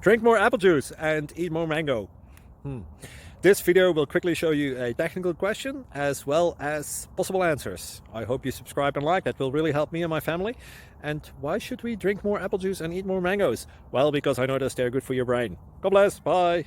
Drink more apple juice and eat more mango. This video will quickly show you a technical question as well as possible answers. I hope you subscribe and like, that will really help me and my family. And why should we drink more apple juice and eat more mangoes? Well, because I noticed they're good for your brain. God bless, bye.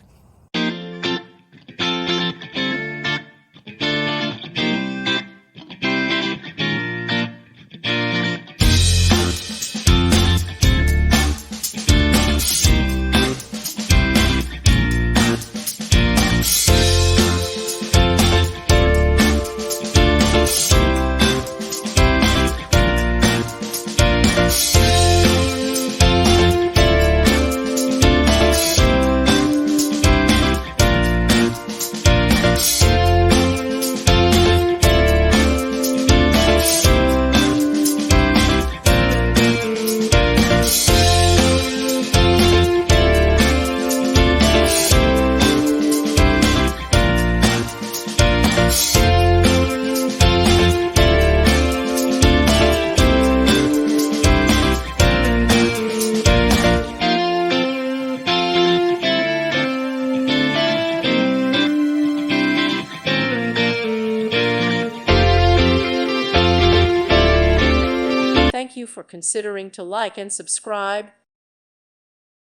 Thank you for considering to like and subscribe.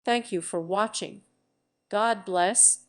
Thank you for watching. God bless.